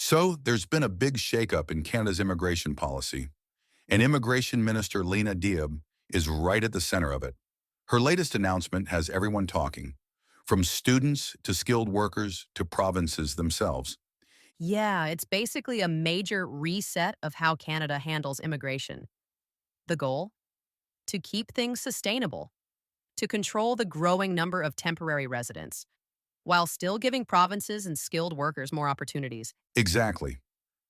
So, there's been a big shakeup in Canada's immigration policy, and Immigration Minister Lena Diab is right at the center of it. Her latest announcement has everyone talking, from students to skilled workers to provinces themselves. Yeah, it's basically a major reset of how Canada handles immigration. The goal? To keep things sustainable, to control the growing number of temporary residents, while still giving provinces and skilled workers more opportunities. Exactly.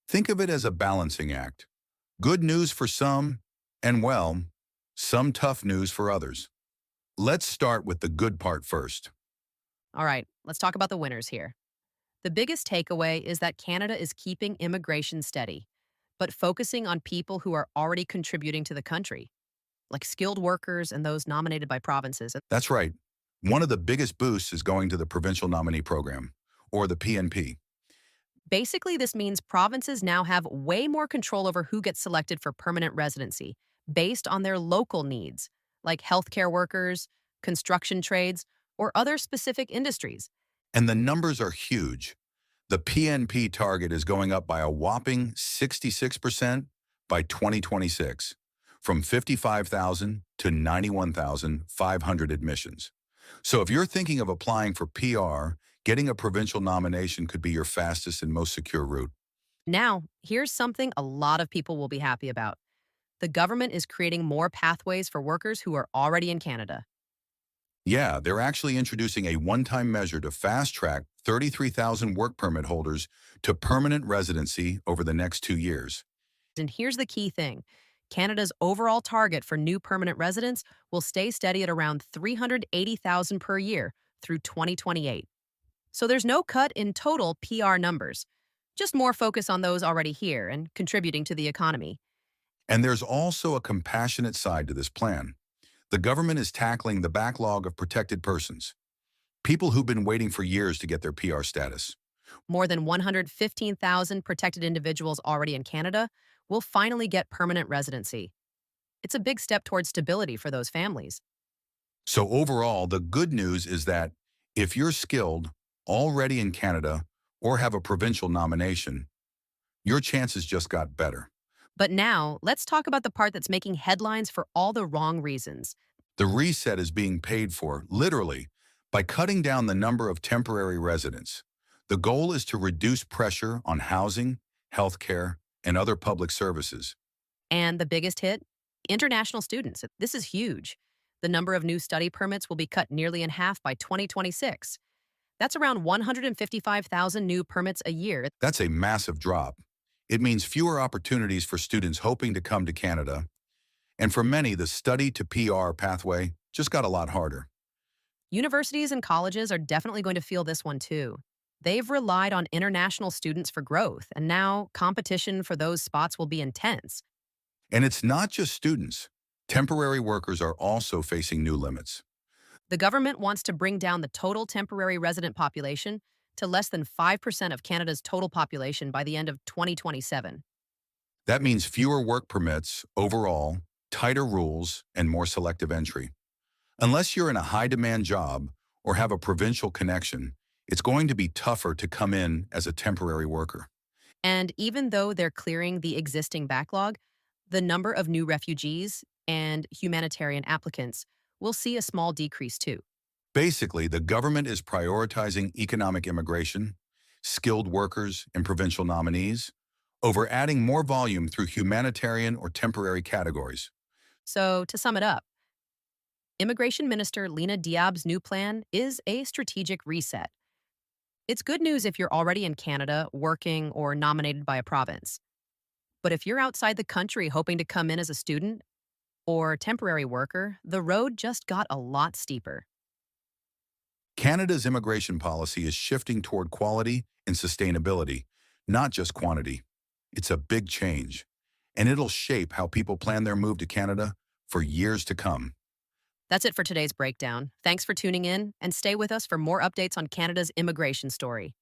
Think of it as a balancing act. Good news for some, and well, some tough news for others. Let's start with the good part first. All right, let's talk about the winners here. The biggest takeaway is that Canada is keeping immigration steady, but focusing on people who are already contributing to the country, like skilled workers and those nominated by provinces. That's right. One of the biggest boosts is going to the Provincial Nominee Program, or the PNP. Basically, this means provinces now have way more control over who gets selected for permanent residency based on their local needs, like healthcare workers, construction trades, or other specific industries. And the numbers are huge. The PNP target is going up by a whopping 66% by 2026, from 55,000 to 91,500 admissions. So if you're thinking of applying for PR, getting a provincial nomination could be your fastest and most secure route. Now, here's something a lot of people will be happy about. The government is creating more pathways for workers who are already in Canada. Yeah, they're actually introducing a one-time measure to fast-track 33,000 work permit holders to permanent residency over the next 2 years. And here's the key thing: Canada's overall target for new permanent residents will stay steady at around 380,000 per year through 2028. So there's no cut in total PR numbers, just more focus on those already here and contributing to the economy. And there's also a compassionate side to this plan. The government is tackling the backlog of protected persons, people who've been waiting for years to get their PR status. More than 115,000 protected individuals already in Canada will finally get permanent residency. It's a big step towards stability for those families. So overall, the good news is that if you're skilled, already in Canada, or have a provincial nomination, your chances just got better. But now, let's talk about the part that's making headlines for all the wrong reasons. The reset is being paid for, literally, by cutting down the number of temporary residents. The goal is to reduce pressure on housing, healthcare, and other public services. And the biggest hit? International students. This is huge. The number of new study permits will be cut nearly in half by 2026. That's around 155,000 new permits a year. That's a massive drop. It means fewer opportunities for students hoping to come to Canada, and for many, the study to PR pathway just got a lot harder. Universities and colleges are definitely going to feel this one too. They've relied on international students for growth, and now competition for those spots will be intense. And it's not just students. Temporary workers are also facing new limits. The government wants to bring down the total temporary resident population to less than 5% of Canada's total population by the end of 2027. That means fewer work permits overall, tighter rules, and more selective entry. Unless you're in a high-demand job or have a provincial connection, it's going to be tougher to come in as a temporary worker. And even though they're clearing the existing backlog, the number of new refugees and humanitarian applicants will see a small decrease too. Basically, the government is prioritizing economic immigration, skilled workers, and provincial nominees over adding more volume through humanitarian or temporary categories. So, to sum it up, Immigration Minister Lena Diab's new plan is a strategic reset. It's good news if you're already in Canada, working, or nominated by a province. But if you're outside the country hoping to come in as a student or temporary worker, the road just got a lot steeper. Canada's immigration policy is shifting toward quality and sustainability, not just quantity. It's a big change, and it'll shape how people plan their move to Canada for years to come. That's it for today's breakdown. Thanks for tuning in, and stay with us for more updates on Canada's immigration story.